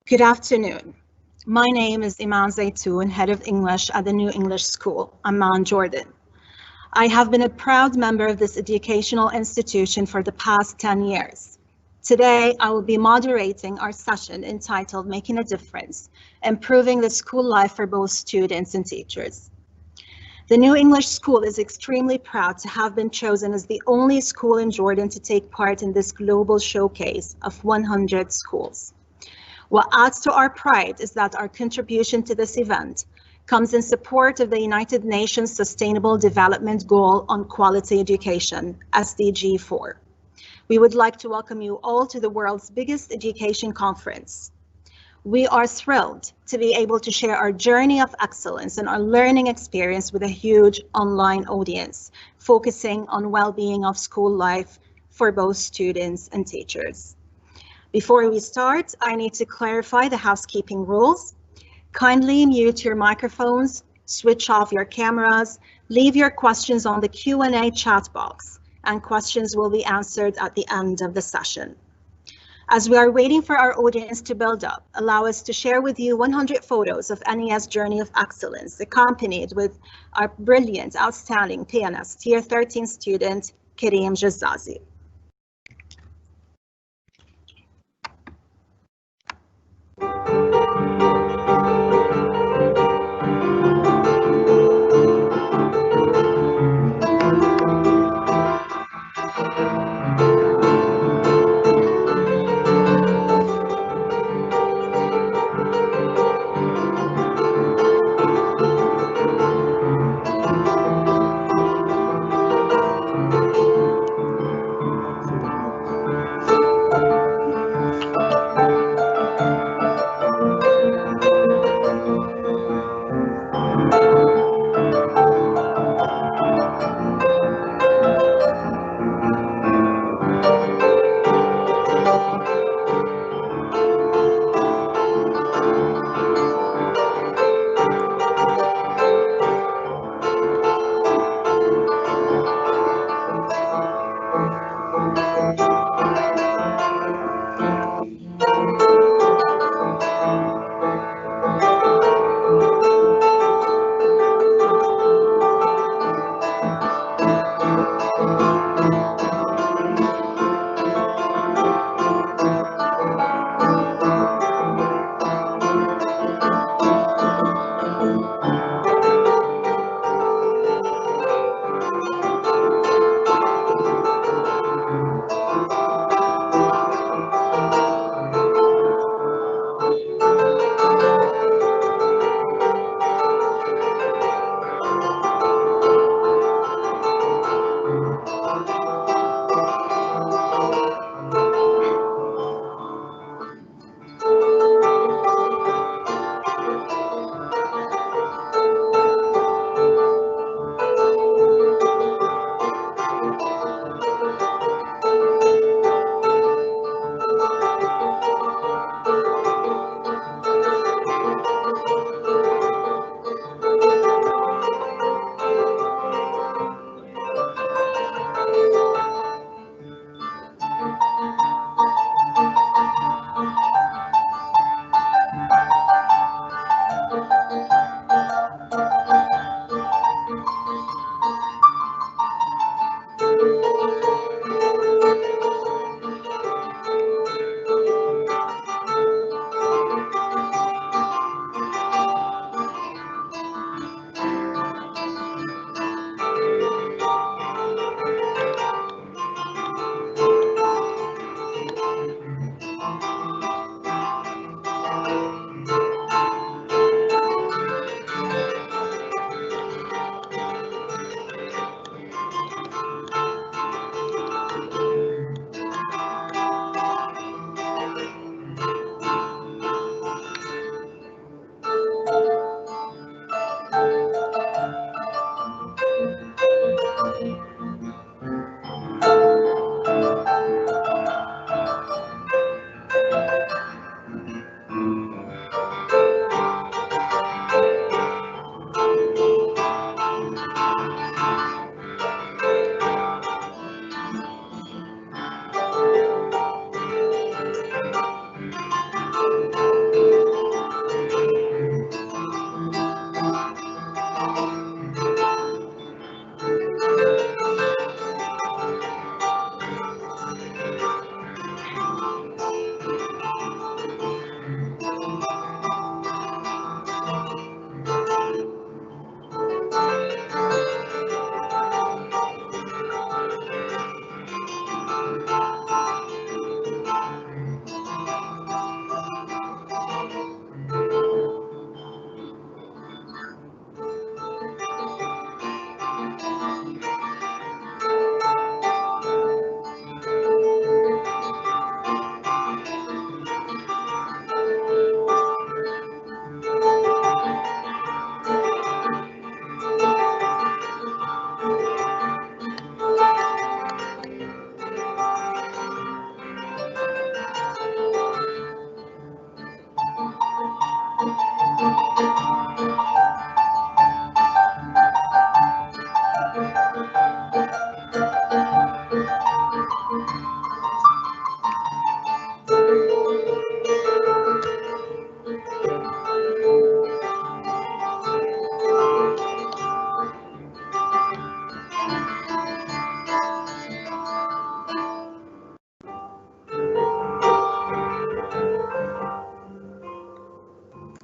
Good afternoon. My name is Iman Zaytoun, Head of English at the New English School, Amman, Jordan. I have been a proud member of this educational institution for the past 10 years. Today, I will be moderating our session entitled Making a Difference, Improving the School Life for Both Students and Teachers. The New English School is extremely proud to have been chosen as the only school in Jordan to take part in this global showcase of 100 schools. What adds to our pride is that our contribution to this event comes in support of the United Nations Sustainable Development Goal on Quality Education, SDG 4. We would like to welcome you all to the world's biggest education conference. We are thrilled to be able to share our journey of excellence and our learning experience with a huge online audience, focusing on well-being of school life for both students and teachers. Before we start, I need to clarify the housekeeping rules. Kindly mute your microphones, switch off your cameras, leave your questions on the Q&A chat box, and questions will be answered at the end of the session. As we are waiting for our audience to build up, allow us to share with you 100 photos of NES Journey of Excellence, accompanied with our brilliant, outstanding PNS Tier 13 student, Kareem Jazzazi.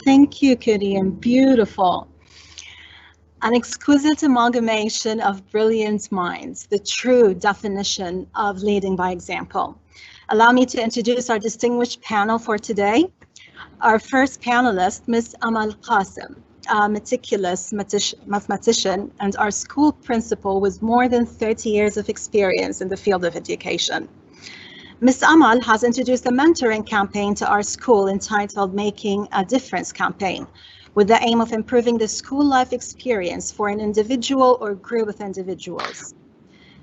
Thank you, Kitty, beautiful. An exquisite amalgamation of brilliant minds, the true definition of leading by example. Allow me to introduce our distinguished panel for today. Our first panelist, Ms. Amal Qasim, a meticulous mathematician and our school principal with more than 30 years of experience in the field of education. Ms. Amal has introduced a mentoring campaign to our school entitled Making a Difference campaign, with the aim of improving the school life experience for an individual or group of individuals.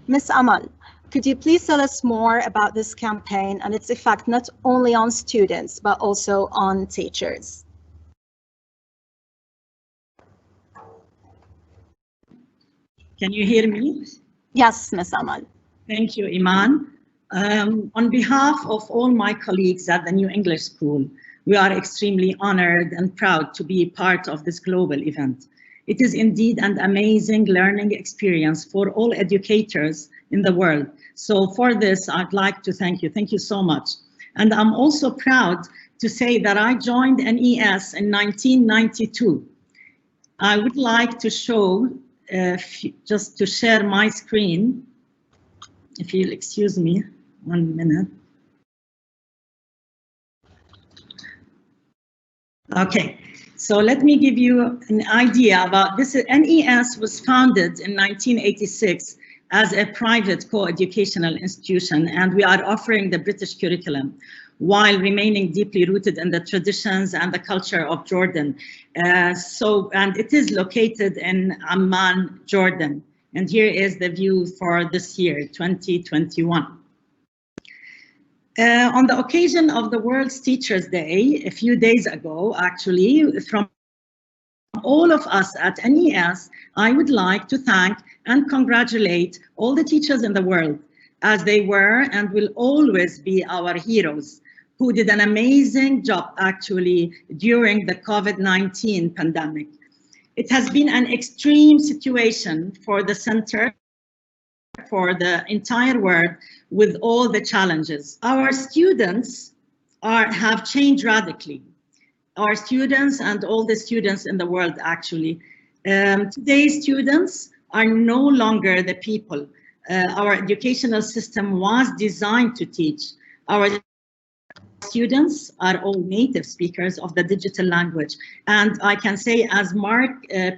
Ms. Amal, could you please tell us more about this campaign and its effect not only on students, but also on teachers? Can you hear me? Yes, Ms. Amal. Thank you, Iman. On behalf of all my colleagues at the New English School, we are extremely honored and proud to be part of this global event. It is indeed an amazing learning experience for all educators in the world. So for this, I'd like to thank you. Thank you so much. And I'm also proud to say that I joined NES in 1992. I would like to show, just to share my screen, if you'll excuse me 1 minute. Okay, so let me give you an idea about this. NES was founded in 1986 as a private co-educational institution, and we are offering the British curriculum while remaining deeply rooted in the traditions and the culture of Jordan. And it is located in Amman, Jordan. And here is the view for this year, 2021. On the occasion of the World's Teachers' Day, a few days ago, actually, from all of us at NES, I would like to thank and congratulate all the teachers in the world, as they were and will always be our heroes, who did an amazing job, actually, during the COVID-19 pandemic. It has been an extreme situation for the center, for the entire world, with all the challenges. Our students have changed radically. Our students and all the students in the world, actually. Today's students are no longer the people. Our educational system was designed to teach. Our students are all native speakers of the digital language. And I can say, as Mark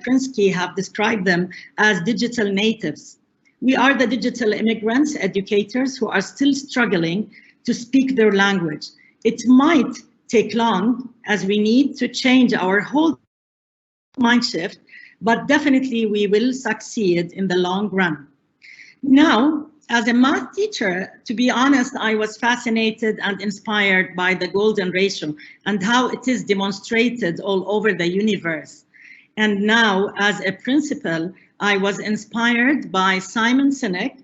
Prinsky have described them, as digital natives. We are the digital immigrants, educators who are still struggling to speak their language. It might take long, as we need to change our whole mind shift, but definitely we will succeed in the long run. Now, as a math teacher, to be honest, I was fascinated and inspired by the golden ratio and how it is demonstrated all over the universe. And now, as a principal, I was inspired by Simon Sinek,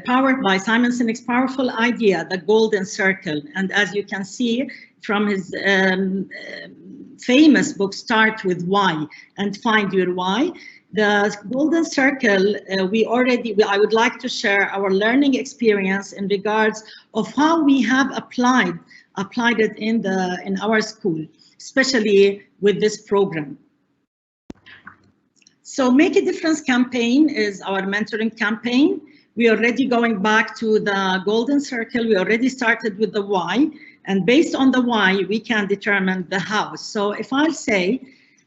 powered by Simon Sinek's powerful idea, the golden circle. And as you can see from his famous book, Start With Why and Find Your Why, the golden circle, I would like to share our learning experience in regards of how we have applied it in our school, especially with this program. So Make a Difference campaign is our mentoring campaign. We are already going back to the golden circle. We already started with the why, and based on the why, we can determine the how. So if I say,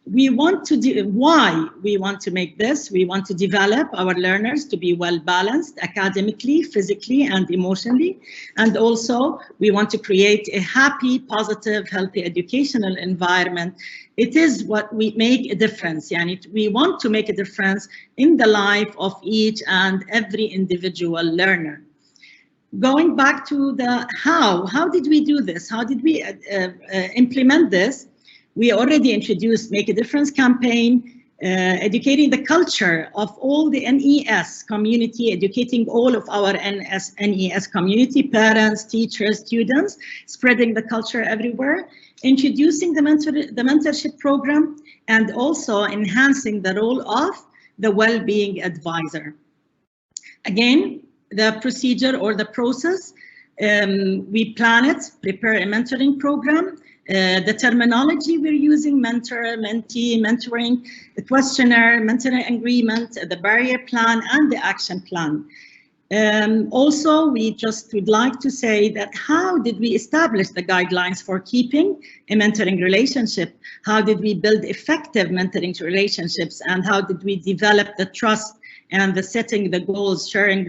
why we want to make this, we want to develop our learners to be well balanced academically, physically, and emotionally. And also we want to create a happy, positive, healthy educational environment. It is what we make a difference. We want to make a difference in the life of each and every individual learner. Going back to the how did we do this? How did we implement this? We already introduced Make a Difference campaign, educating the culture of all the NES community, educating all of our NES community, parents, teachers, students, spreading the culture everywhere, introducing the mentorship program, and also enhancing the role of the well-being advisor. Again, the procedure or the process, we plan it, prepare a mentoring program, The terminology we're using, mentor, mentee, mentoring, the questionnaire, mentoring agreement, the barrier plan, and the action plan. Also, we just would like to say that how did we establish the guidelines for keeping a mentoring relationship? How did we build effective mentoring relationships? And how did we develop the trust and the setting the goals, sharing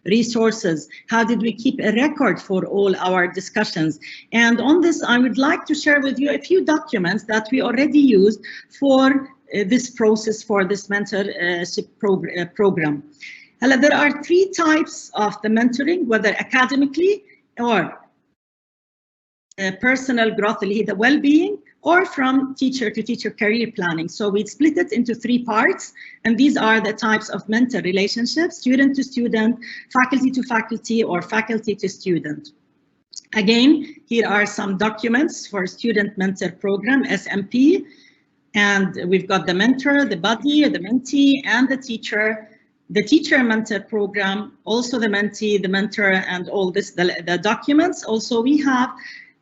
resources? How did we keep a record for all our discussions? And on this, I would like to share with you a few documents that we already used for this process, for this mentorship program. There are 3 types of the mentoring, whether academically or personal growth, the well-being, or from teacher to teacher career planning. So we split it into 3 parts, and these are the types of mentor relationships: student to student, faculty to faculty, or faculty to student. Again, here are some documents for student mentor program, SMP, and we've got the mentor, the buddy, the mentee, and the teacher mentor program, also the mentee, the mentor, and all this, the documents. Also, we have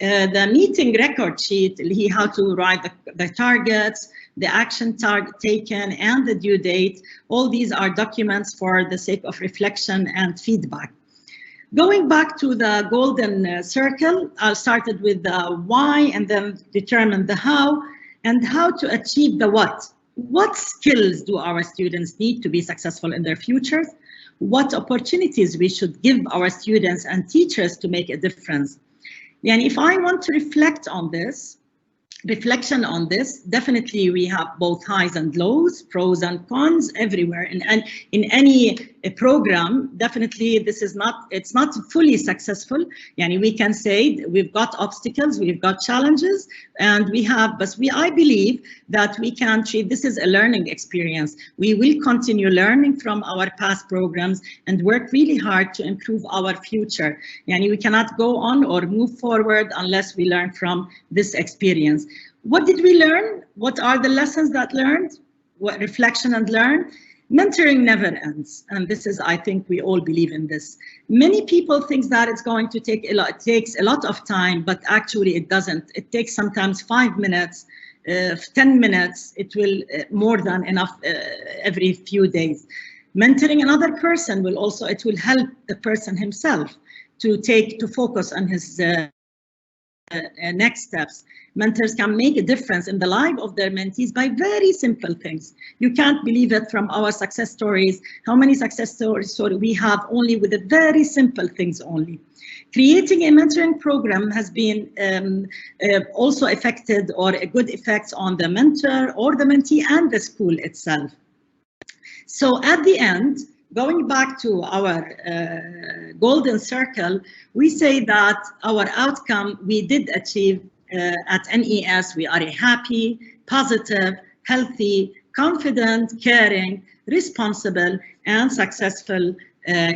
the meeting record sheet, how to write the targets, the action taken, and the due date. All these are documents for the sake of reflection and feedback. Going back to the golden circle, I started with the why and then determined the how, and how to achieve the what. What skills do our students need to be successful in their futures? What opportunities we should give our students and teachers to make a difference? And if I want to reflect on this, definitely we have both highs and lows, pros and cons everywhere. And in any program, definitely it's not fully successful. Yani we can say we've got obstacles, we've got challenges, and I believe that we can treat this as a learning experience. We will continue learning from our past programs and work really hard to improve our future. Yani we cannot go on or move forward unless we learn from this experience. What did we learn? What are the lessons that learned? What reflection and learn? Mentoring never ends, and this is, I think we all believe in this. Many people think that it's going to take it takes a lot of time, but actually it doesn't. It takes sometimes 5 minutes, 10 minutes. It will more than enough every few days. Mentoring another person will also, it will help the person himself to focus on his next steps. Mentors can make a difference in the life of their mentees by very simple things. You can't believe it from our success stories, how many success stories we have only with the very simple things only. Creating a mentoring program has been also affected or a good effect on the mentor or the mentee and the school itself. So at the end, going back to our golden circle, we say that our outcome we did achieve at NES. We are a happy, positive, healthy, confident, caring, responsible, and successful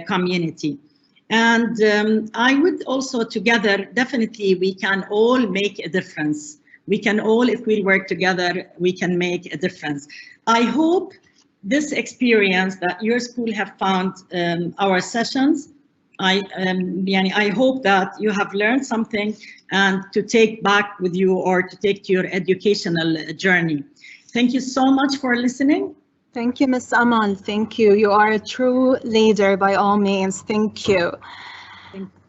community. And I would also together, definitely we can all make a difference. We can all, if we work together, we can make a difference. I hope this experience that your school have found our sessions, I hope that you have learned something and to take back with you or to take to your educational journey. Thank you so much for listening. Thank you, Ms. Amal. Thank you. You are a true leader by all means. Thank you.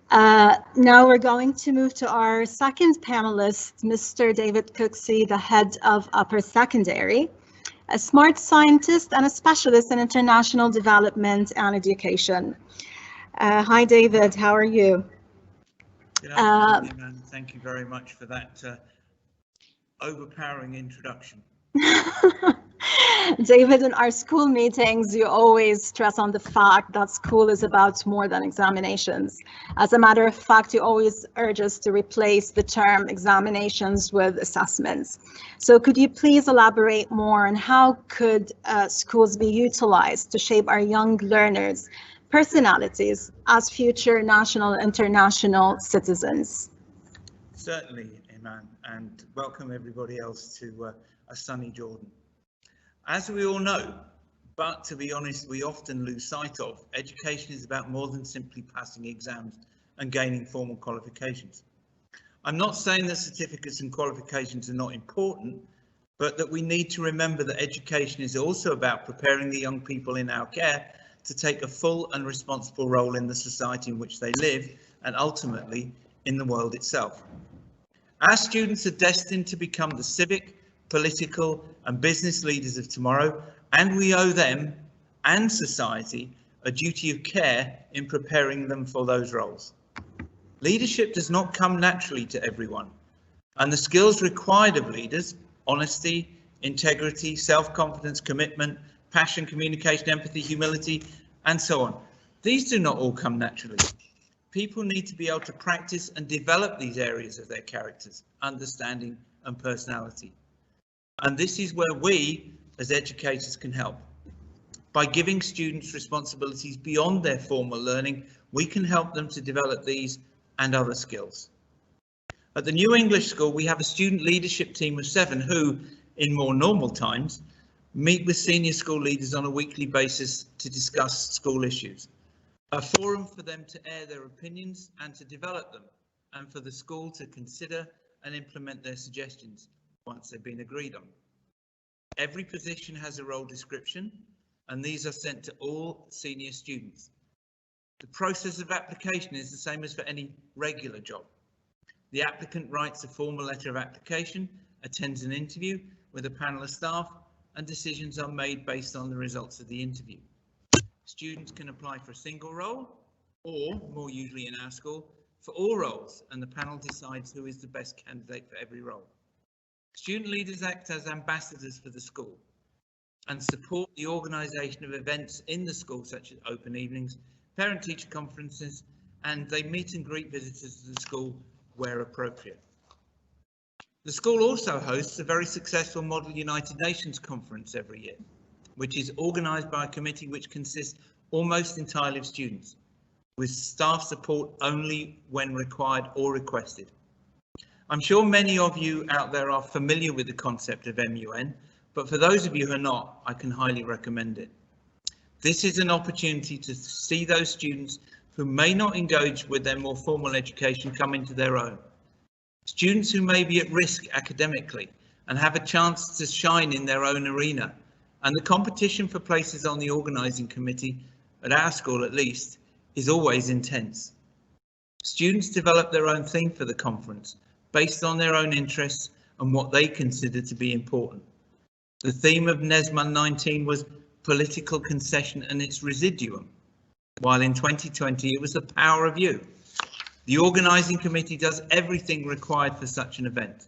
Now we're going to move to our second panelist, Mr. David Cooksey, the head of upper secondary, a smart scientist and a specialist in international development and education. Hi, David. How are you? Good afternoon, and thank you very much for that overpowering introduction. David, in our school meetings, you always stress on the fact that school is about more than examinations. As a matter of fact, you always urge us to replace the term examinations with assessments. So could you please elaborate more on how could schools be utilized to shape our young learners' personalities as future national and international citizens? Certainly, Iman, and welcome everybody else to a sunny Jordan. As we all know, but to be honest, we often lose sight of, education is about more than simply passing exams and gaining formal qualifications. I'm not saying that certificates and qualifications are not important, but that we need to remember that education is also about preparing the young people in our care to take a full and responsible role in the society in which they live and ultimately in the world itself. Our students are destined to become the civic, political and business leaders of tomorrow, and we owe them and society a duty of care in preparing them for those roles. Leadership does not come naturally to everyone, and the skills required of leaders, honesty, integrity, self-confidence, commitment, passion, communication, empathy, humility, and so on. These do not all come naturally. People need to be able to practice and develop these areas of their characters, understanding, and personality. And this is where we, as educators, can help. By giving students responsibilities beyond their formal learning, we can help them to develop these and other skills. At the New English School, we have a student leadership team of 7 who, in more normal times, meet with senior school leaders on a weekly basis to discuss school issues. A forum for them to air their opinions and to develop them, and for the school to consider and implement their suggestions once they've been agreed on. Every position has a role description, and these are sent to all senior students. The process of application is the same as for any regular job. The applicant writes a formal letter of application, attends an interview with a panel of staff, and decisions are made based on the results of the interview. Students can apply for a single role, or, more usually in our school, for all roles, and the panel decides who is the best candidate for every role. Student leaders act as ambassadors for the school and support the organisation of events in the school, such as open evenings, parent-teacher conferences, and they meet and greet visitors to the school where appropriate. The school also hosts a very successful Model United Nations conference every year, which is organised by a committee which consists almost entirely of students, with staff support only when required or requested. I'm sure many of you out there are familiar with the concept of MUN, but for those of you who are not, I can highly recommend it. This is an opportunity to see those students who may not engage with their more formal education come into their own. Students who may be at risk academically and have a chance to shine in their own arena. And the competition for places on the organising committee, at our school at least, is always intense. Students develop their own theme for the conference based on their own interests and what they consider to be important. The theme of NESMUN 19 was political concession and its residuum, while in 2020 it was the power of you. The organising committee does everything required for such an event.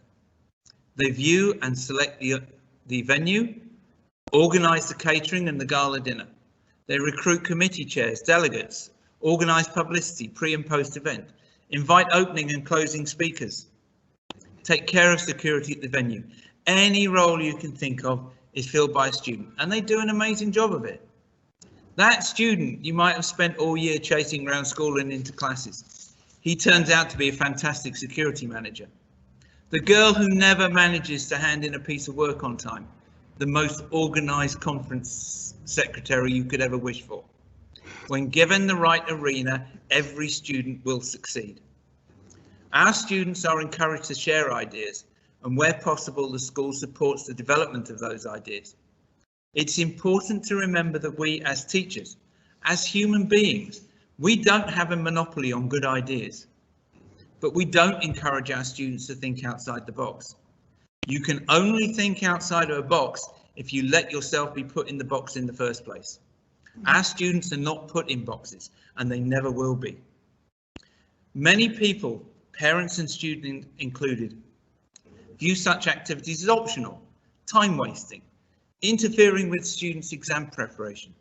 They view and select the venue, organise the catering and the gala dinner. They recruit committee chairs, delegates, organise publicity, pre and post event, invite opening and closing speakers, take care of security at the venue. Any role you can think of is filled by a student, and they do an amazing job of it. That student you might have spent all year chasing around school and into classes. He turns out to be a fantastic security manager. The girl who never manages to hand in a piece of work on time, the most organised conference secretary you could ever wish for. When given the right arena, every student will succeed. Our students are encouraged to share ideas, and where possible, the school supports the development of those ideas. It's important to remember that we, as teachers, as human beings, we don't have a monopoly on good ideas, but we don't encourage our students to think outside the box. You can only think outside of a box if you let yourself be put in the box in the first place. Our students are not put in boxes, and they never will be. Many people, parents and students included, view such activities as optional, time wasting, interfering with students' exam preparation.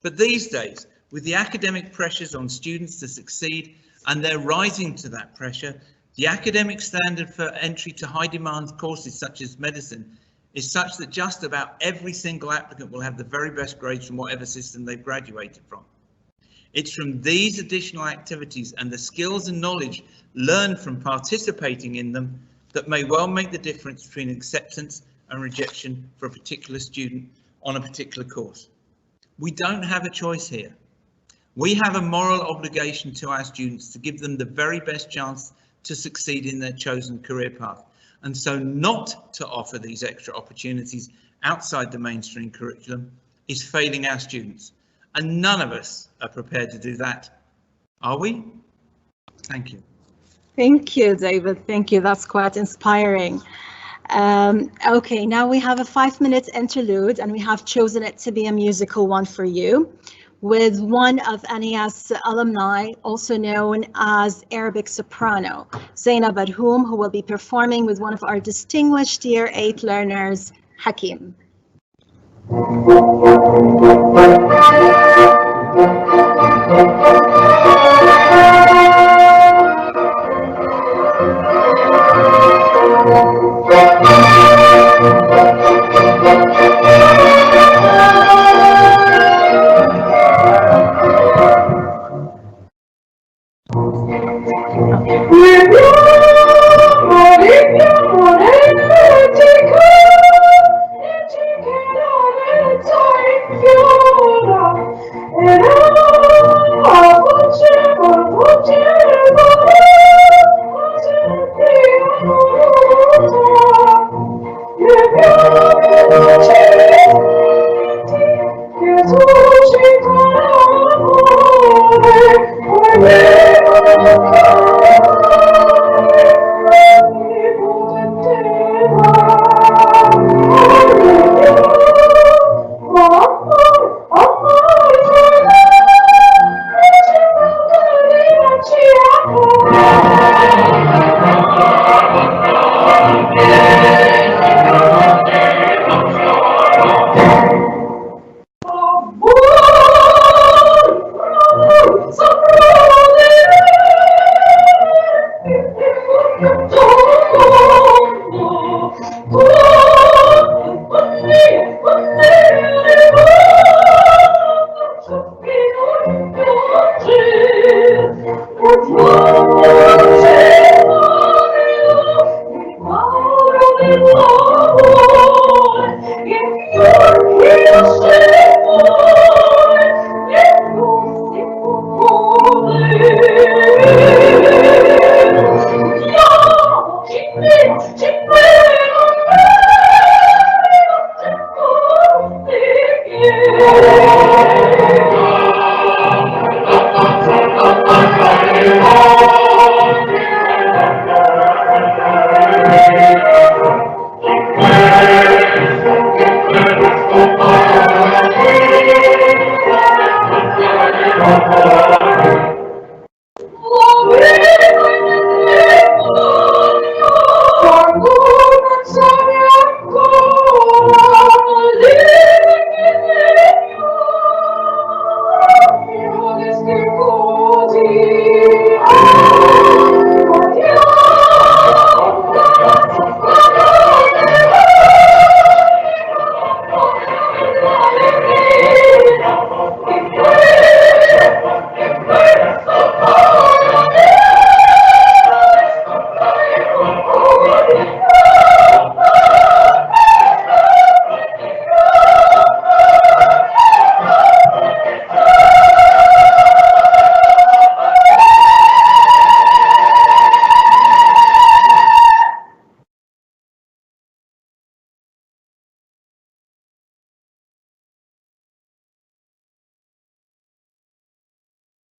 But these days, with the academic pressures on students to succeed and they're rising to that pressure, the academic standard for entry to high demand courses such as medicine is such that just about every single applicant will have the very best grades from whatever system they've graduated from. It's from these additional activities and the skills and knowledge learned from participating in them that may well make the difference between acceptance and rejection for a particular student on a particular course. We don't have a choice here. We have a moral obligation to our students to give them the very best chance to succeed in their chosen career path. And so not to offer these extra opportunities outside the mainstream curriculum is failing our students. And none of us are prepared to do that, are we? Thank you. Thank you, David. Thank you. That's quite inspiring. Okay, now we have a 5-minute interlude, and we have chosen it to be a musical one for you, with one of NES alumni, also known as Arabic soprano, Zainab Adhoum, who will be performing with one of our distinguished Year 8 learners, Hakim.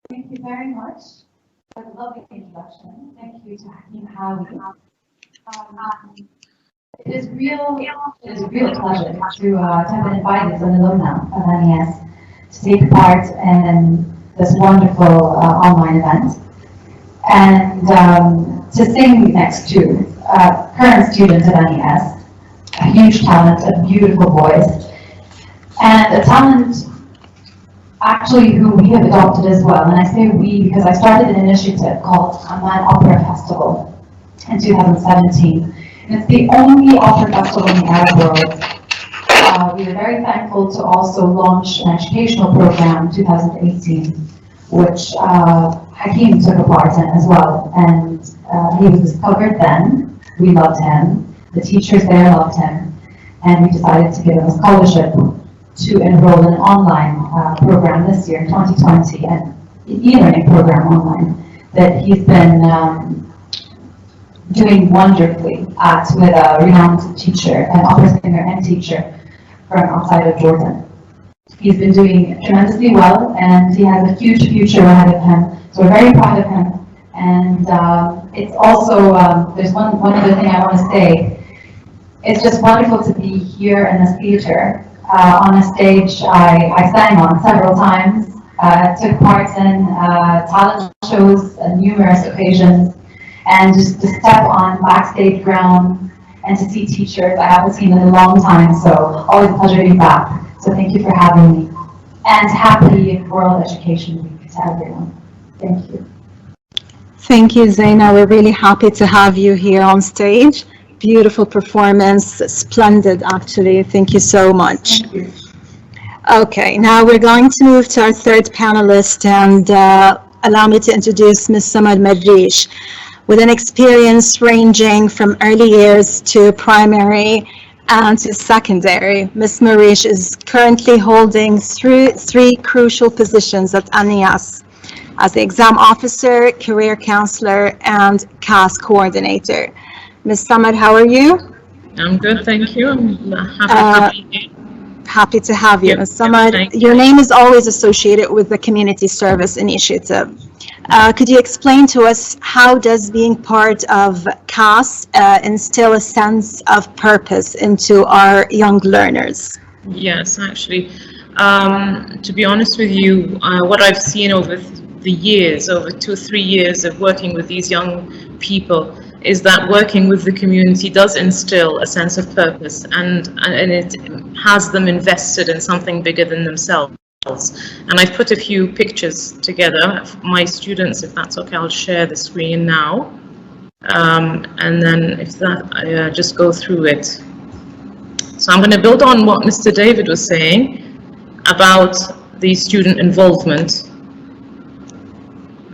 Thank you very much for the lovely introduction. Thank you to Hakim Howie. It is a real pleasure to have been invited as an alumna of NES to take part in this wonderful online event and to sing next to current students of NES, a huge talent, a beautiful voice, and a talent actually who we have adopted as well. And I say we because I started an initiative called Amman Opera Festival in 2017. And it's the only opera festival in the Arab world. We are very thankful to also launch an educational program in 2018, which Hakim took a part in as well. And he was discovered then. We loved him. The teachers there loved him. And we decided to give him a scholarship to enroll in an online program this year, 2020, an e-learning program online that he's been doing wonderfully with a renowned teacher, an opera singer and teacher from outside of Jordan. He's been doing tremendously well, and he has a huge future ahead of him. So we're very proud of him. And it's also, there's one other thing I want to say. It's just wonderful to be here in this theater. On a stage I sang on several times, took part in talent shows on numerous occasions, and just to step on backstage ground and to see teachers I haven't seen in a long time, so always a pleasure to be back. So thank you for having me. And happy World Education Week to everyone. Thank you. Thank you, Zaina. We're really happy to have you here on stage. Beautiful performance, splendid actually. Thank you so much. Thank you. Okay, now we're going to move to our third panelist, and allow me to introduce Ms. Samad Madrich. With an experience ranging from early years to primary and to secondary, Ms. Madrich is currently holding three crucial positions at NES as the exam officer, career counselor, and CAS coordinator. Ms. Samad, how are you? I'm good, thank you. I'm happy to be here. Happy to have you, Yep, Ms. Samad. thank you. Your name is always associated with the Community Service Initiative. Could you explain to us how does being part of CAS instill a sense of purpose into our young learners? Yes, actually, to be honest with you, what I've seen over the years, over 2 or 3 years of working with these young people, is that working with the community does instill a sense of purpose, and it has them invested in something bigger than themselves. And I've put a few pictures together of my students. If that's okay, I'll share the screen now. And then if that, I just go through it. So I'm going to build on what Mr. David was saying about the student involvement.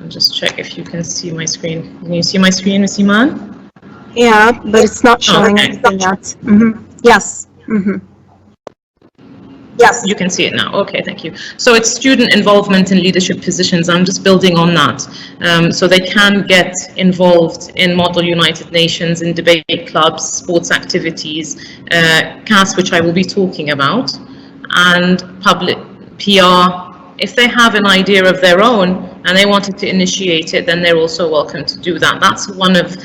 I'll just check if you can see my screen. Can you see my screen, Ms. Iman? Yeah, but it's not showing okay. anything yet. Yes. Yes. You can see it now. Okay, thank you. So it's student involvement in leadership positions. I'm just building on that. So they can get involved in Model United Nations, in debate clubs, sports activities, CAS, which I will be talking about, and public PR. If they have an idea of their own and they wanted to initiate it, then they're also welcome to do that. That's one of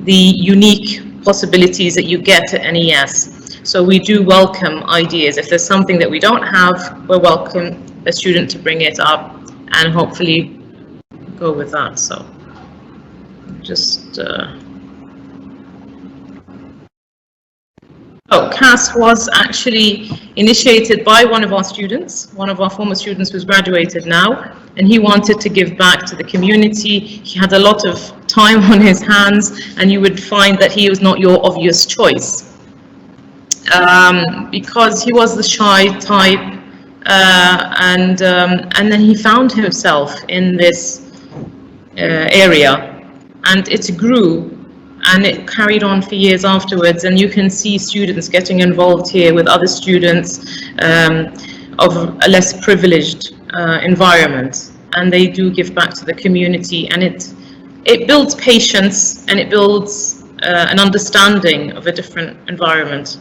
the unique possibilities that you get at NES. So we do welcome ideas. If there's something that we don't have, we're welcome a student to bring it up and hopefully go with that. So just CAS was actually initiated by one of our students, one of our former students who's graduated now, and he wanted to give back to the community. He had a lot of time on his hands, and you would find that he was not your obvious choice. Because he was the shy type, and then he found himself in this area, and it grew, and it carried on for years afterwards. And you can see students getting involved here with other students of a less privileged environment, and they do give back to the community, and it builds patience, and it builds an understanding of a different environment.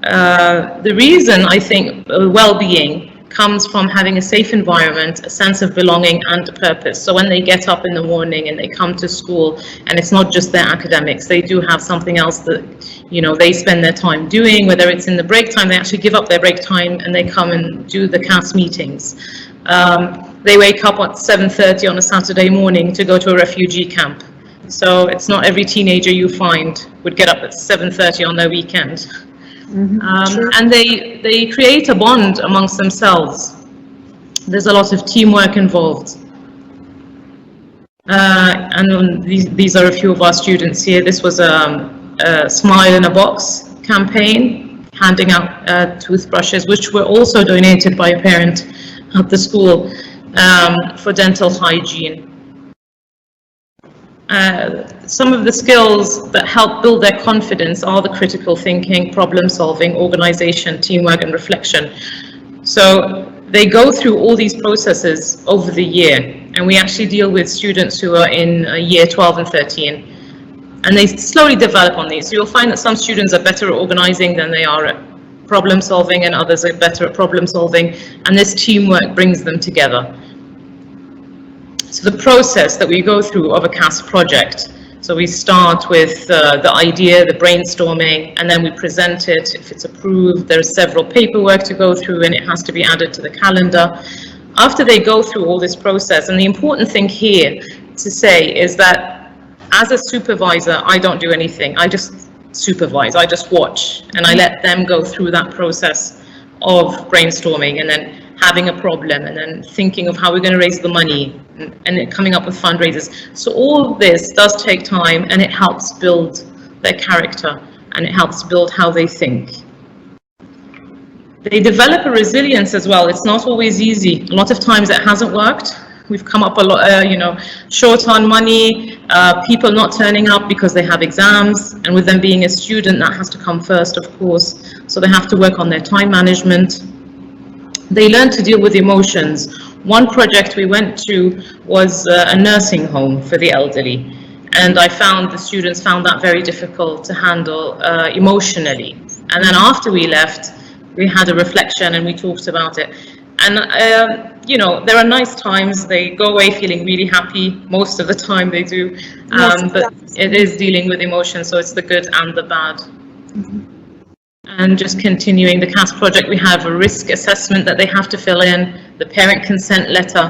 The reason I think well-being comes from having a safe environment, a sense of belonging and a purpose. So when they get up in the morning and they come to school, and it's not just their academics, they do have something else that, you know, they spend their time doing, whether it's in the break time, they actually give up their break time and they come and do the CAS meetings. They wake up at 7:30 on a Saturday morning to go to a refugee camp. So it's not every teenager you find would get up at 7:30 on their weekend. Sure. And they create a bond amongst themselves. There's a lot of teamwork involved. And these are a few of our students here. This was a Smile in a Box campaign, handing out toothbrushes, which were also donated by a parent at the school for dental hygiene. Some of the skills that help build their confidence are the critical thinking, problem solving, organization, teamwork, and reflection. So they go through all these processes over the year, And we actually deal with students who are in year 12 and 13. And they slowly develop on these. So you'll find that some students are better at organizing than they are at problem solving, and others are better at problem solving. And this teamwork brings them together. So the process that we go through of a CAS project, so we start with the idea, the brainstorming, and then we present it. If it's approved, there's several paperwork to go through, and it has to be added to the calendar. After they go through all this process, and the important thing here to say is that as a supervisor, I don't do anything. I just supervise, I just watch, and I let them go through that process of brainstorming, and then having a problem, and then thinking of how we're going to raise the money, and coming up with fundraisers. So all this does take time, and it helps build their character, and it helps build how they think. They develop a resilience as well. It's not always easy. A lot of times it hasn't worked. We've come up a lot, short on money, people not turning up because they have exams, and with them being a student, that has to come first, of course. So they have to work on their time management. They learn to deal with emotions. One project we went to was a nursing home for the elderly, and I found the students found that very difficult to handle emotionally. And then after we left, we had a reflection and we talked about it. And there are nice times. They go away feeling really happy. Most of the time they do, but it is dealing with emotions, so it's the good and the bad. Mm-hmm. And just continuing the CAS project, we have a risk assessment that they have to fill in, the parent consent letter.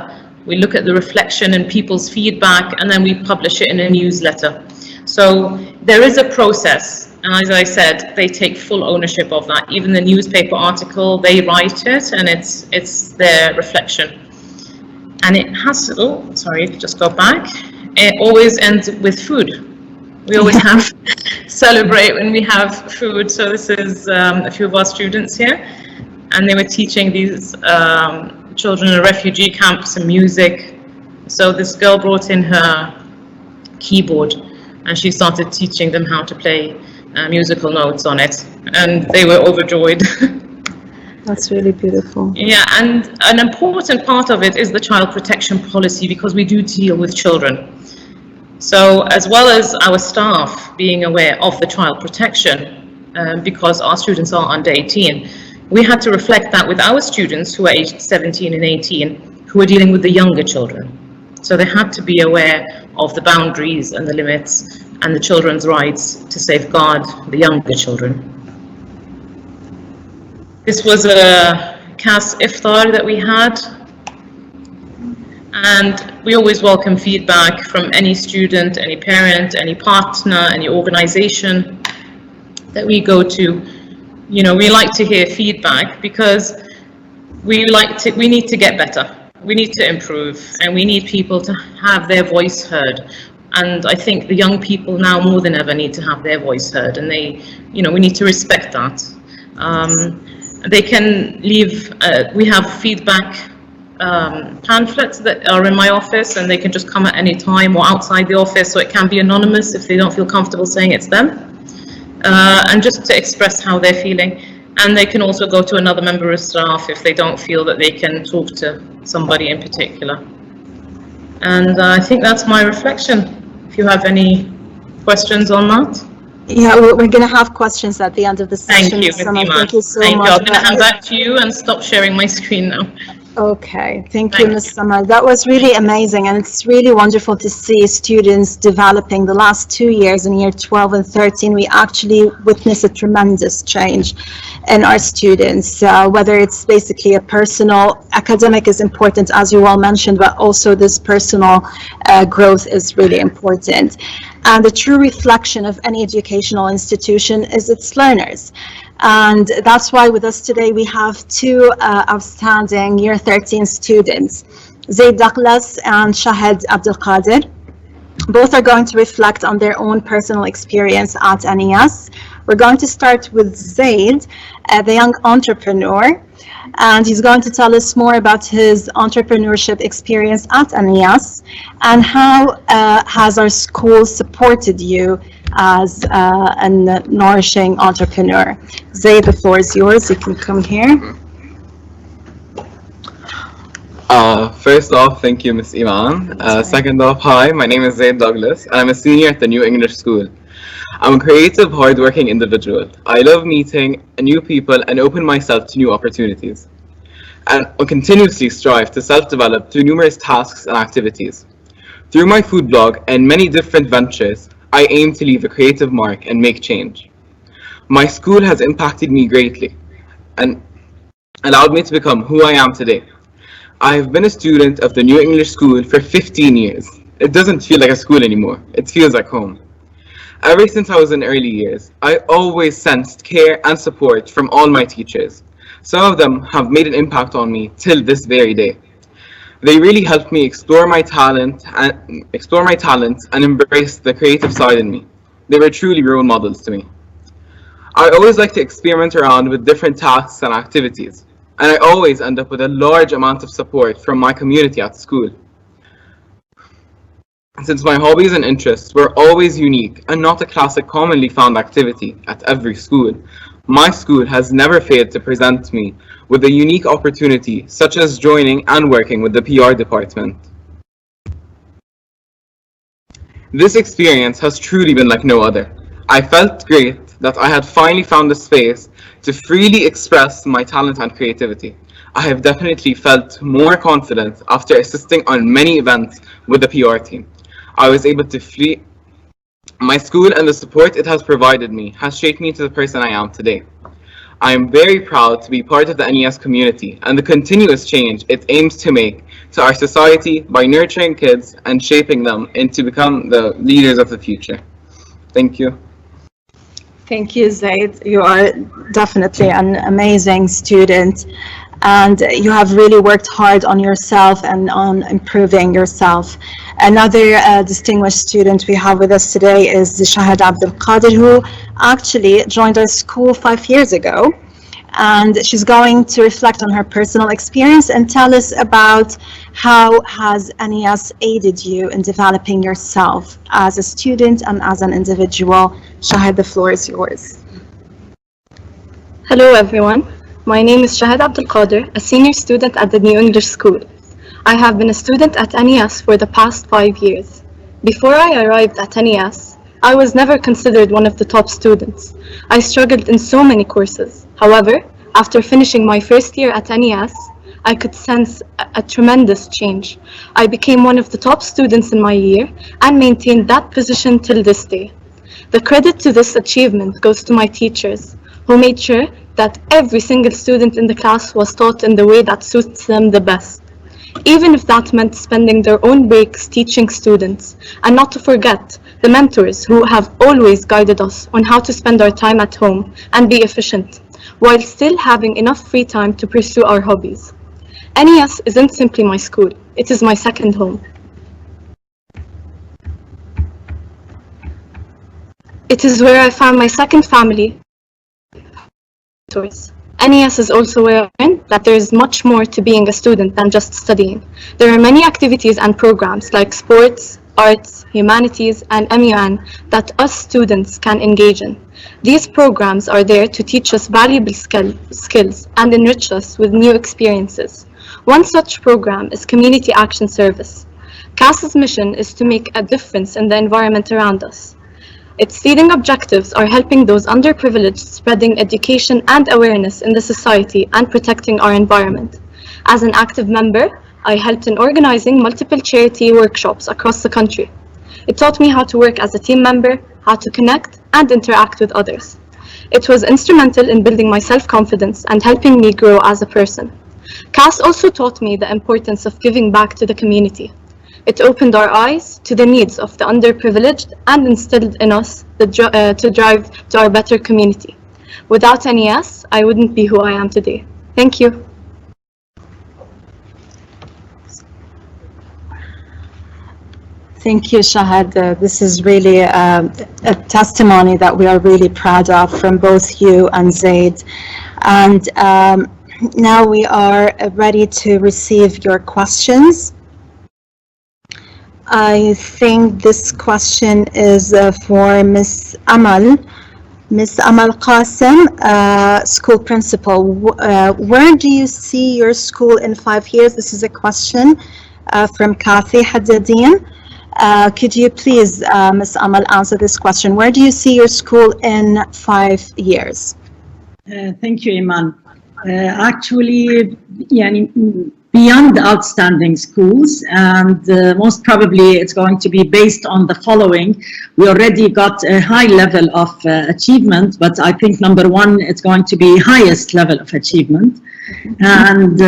We look at the reflection and people's feedback, and then we publish it in a newsletter. So there is a process. And as I said, they take full ownership of that. Even the newspaper article, they write it, and it's their reflection. And it has, just go back. It always ends with food. We always have celebrate when we have food. So this is a few of our students here, and they were teaching these children in a refugee camp some music. So this girl brought in her keyboard, and she started teaching them how to play musical notes on it, and they were overjoyed. That's really beautiful. Yeah, and an important part of it is the child protection policy, because we do deal with children. So as well as our staff being aware of the child protection, because our students are under 18, we had to reflect that with our students who are aged 17 and 18, who are dealing with the younger children. So they had to be aware of the boundaries and the limits and the children's rights to safeguard the younger children. This was a CAS iftar that we had, and we always welcome feedback from any student, any parent, any partner, any organization that we go to. We like to hear feedback, because we need to get better. We need to improve, and we need people to have their voice heard. And I think the young people now more than ever need to have their voice heard, and we need to respect that. They can leave, we have feedback pamphlets that are in my office, and they can just come at any time or outside the office, so it can be anonymous if they don't feel comfortable saying it's them, and just to express how they're feeling. And they can also go to another member of staff if they don't feel that they can talk to somebody in particular. And I think that's my reflection. If you have any questions on that. Yeah, we're going to have questions at the end of the session. Thank you, Thank you so much. I'm going to hand back to you and stop sharing my screen now. Okay, thank you, Ms. Samar. That was really amazing, and it's really wonderful to see students developing. The last 2 years in year 12 and 13, we actually witnessed a tremendous change in our students, whether it's basically a personal, academic is important, as you all mentioned, but also this personal growth is really important. And the true reflection of any educational institution is its learners. And that's why with us today we have two outstanding year 13 students, Zaid Douglas and Shahid Abdelkader. Both are going to reflect on their own personal experience at NES. We're going to start with Zaid, the young entrepreneur, and he's going to tell us more about his entrepreneurship experience at NES and how has our school supported you as a nourishing entrepreneur. Zaid, the floor is yours. You can come here. First off, thank you, Miss Iman. Second off, hi, my name is Zaid Douglas, and I'm a senior at the New English School. I'm a creative, hardworking individual. I love meeting new people and open myself to new opportunities. And I continuously strive to self-develop through numerous tasks and activities. Through my food blog and many different ventures, I aim to leave a creative mark and make change. My school has impacted me greatly and allowed me to become who I am today. I have been a student of the New English School for 15 years. It doesn't feel like a school anymore. It feels like home. Ever since I was in early years, I always sensed care and support from all my teachers. Some of them have made an impact on me till this very day. They really helped me explore my talents and embrace the creative side in me. They were truly role models to me. I always like to experiment around with different tasks and activities, and I always end up with a large amount of support from my community at school. Since my hobbies and interests were always unique and not a classic commonly found activity at every school, my school has never failed to present me with a unique opportunity such as joining and working with the PR department. This experience has truly been like no other. I felt great that I had finally found a space to freely express my talent and creativity. I have definitely felt more confident after assisting on many events with the PR team. I was able to flee. My school and the support it has provided me has shaped me to the person I am today. I am very proud to be part of the NES community and the continuous change it aims to make to our society by nurturing kids and shaping them into become the leaders of the future. Thank you. Thank you, Zaid. You are definitely an amazing student, and you have really worked hard on yourself and on improving yourself. Another distinguished student we have with us today is Shahad Abdul Qadir, who actually joined our school 5 years ago. And she's going to reflect on her personal experience and tell us about how has NES aided you in developing yourself as a student and as an individual. Shahad, the floor is yours. Hello everyone, my name is Shahad Abdul Qadir, a senior student at the New English School. I have been a student at NES for the past 5 years. Before I arrived at NES, I was never considered one of the top students. I struggled in so many courses. However, after finishing my first year at NES, I could sense a tremendous change. I became one of the top students in my year and maintained that position till this day. The credit to this achievement goes to my teachers, who made sure that every single student in the class was taught in the way that suits them the best, even if that meant spending their own breaks teaching students, and not to forget the mentors who have always guided us on how to spend our time at home and be efficient, while still having enough free time to pursue our hobbies. NES isn't simply my school, it is my second home. It is where I found my second family. NES is also where I learned that there is much more to being a student than just studying. There are many activities and programs like sports, arts, humanities, and MUN that us students can engage in. These programs are there to teach us valuable skills and enrich us with new experiences. One such program is Community Action Service. CAS's mission is to make a difference in the environment around us. Its leading objectives are helping those underprivileged, spreading education and awareness in the society, and protecting our environment. As an active member, I helped in organizing multiple charity workshops across the country. It taught me how to work as a team member, how to connect and interact with others. It was instrumental in building my self-confidence and helping me grow as a person. CAS also taught me the importance of giving back to the community. It opened our eyes to the needs of the underprivileged and instilled in us to drive to our better community. Without NES, I wouldn't be who I am today. Thank you. Thank you, Shahad. This is really a testimony that we are really proud of from both you and Zaid. And now we are ready to receive your questions. I think this question is for Ms. Amal. Ms. Amal Qasim, school principal, where do you see your school in 5 years? This is a question from Kathy Haddadin. Could you please, Ms. Amal, answer this question? Where do you see your school in 5 years? Thank you, Iman. Actually, beyond outstanding schools, and most probably it's going to be based on the following. We already got a high level of achievement, but I think number one, it's going to be highest level of achievement. And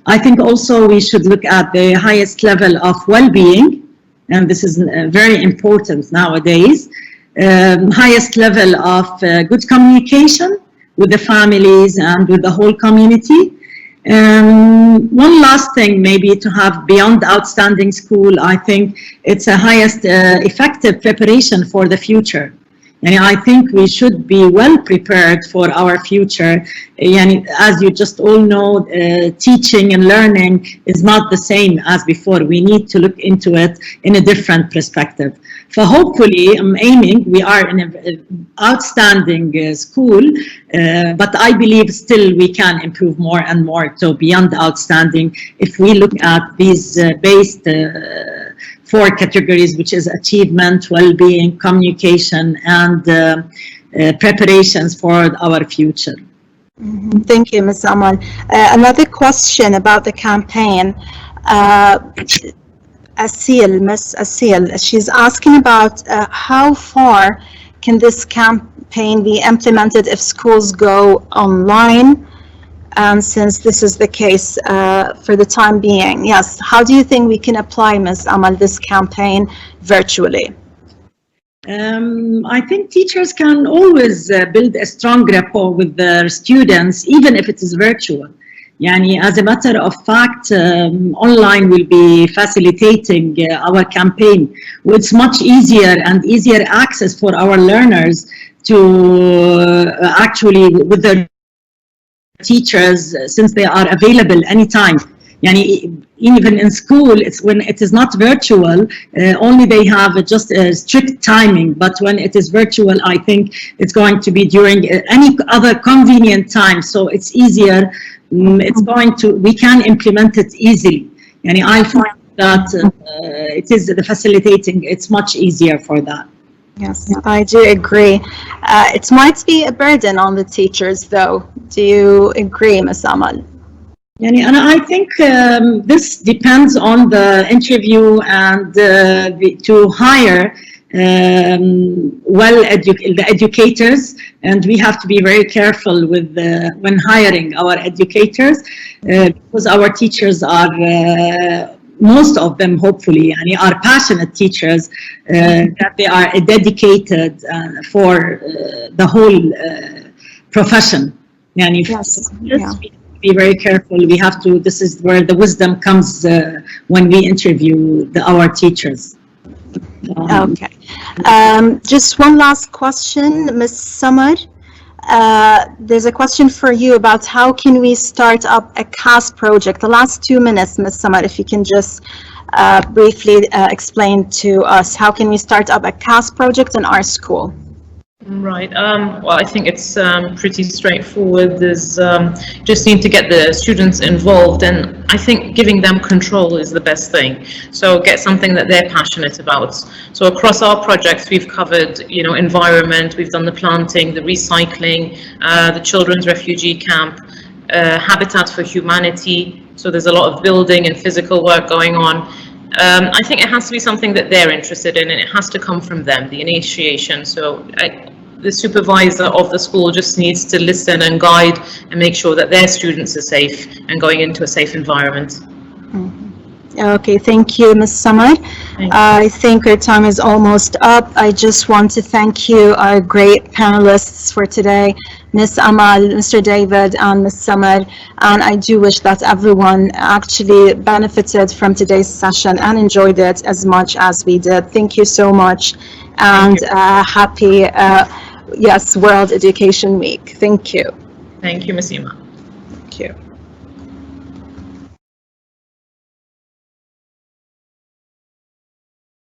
I think also we should look at the highest level of well-being, and this is very important nowadays. Highest level of good communication with the families and with the whole community. One last thing, maybe to have beyond outstanding school, I think it's a highest effective preparation for the future. And I think we should be well prepared for our future. And as you just all know, teaching and learning is not the same as before. We need to look into it in a different perspective. So hopefully, I'm aiming, we are in an outstanding school, but I believe still we can improve more and more. So beyond outstanding, if we look at these based 4 categories, which is achievement, well-being, communication, and preparations for our future. Thank you, Ms. Amal. Another question about the campaign. Asil, Ms. Asil, she's asking about how far can this campaign be implemented if schools go online? And since this is the case for the time being, yes, how do you think we can apply, Ms. Amal, this campaign virtually? I think teachers can always build a strong rapport with their students, even if it is virtual. As a matter of fact, online will be facilitating our campaign. It's much easier and easier access for our learners to actually with their teachers, since they are available anytime. Even in school, it's when it is not virtual, only they have just a strict timing. But when it is virtual, I think it's going to be during any other convenient time. So it's easier. It's going to, we can implement it easily. I find that it is the facilitating, it's much easier for that. Yes, I do agree. It might be a burden on the teachers, though. Do you agree, Ms. Amal? And I think this depends on the interview and to hire the educators, and we have to be very careful with when hiring our educators because our teachers are most of them hopefully are passionate teachers that they are dedicated for the whole profession. Yes. Be very careful. We have to, this is where the wisdom comes when we interview our teachers. Okay. Just one last question, Ms. Samar. There's a question for you about how can we start up a CAS project. The last 2 minutes, Ms. Samar, if you can just briefly explain to us, how can we start up a CAS project in our school? Right. Well, I think it's pretty straightforward. There's just need to get the students involved, and I think giving them control is the best thing. So get something that they're passionate about. So across our projects, we've covered, environment. We've done the planting, the recycling, the children's refugee camp, Habitat for Humanity. So there's a lot of building and physical work going on. I think it has to be something that they're interested in, and it has to come from them, the initiation. So the supervisor of the school just needs to listen and guide and make sure that their students are safe and going into a safe environment. Okay, thank you, Ms. Samar. I think our time is almost up. I just want to thank you, our great panelists for today, Ms. Amal, Mr. David, and Ms. Samar. And I do wish that everyone actually benefited from today's session and enjoyed it as much as we did. Thank you so much, and happy World Education Week. Thank you. Thank you, Ms. Ima.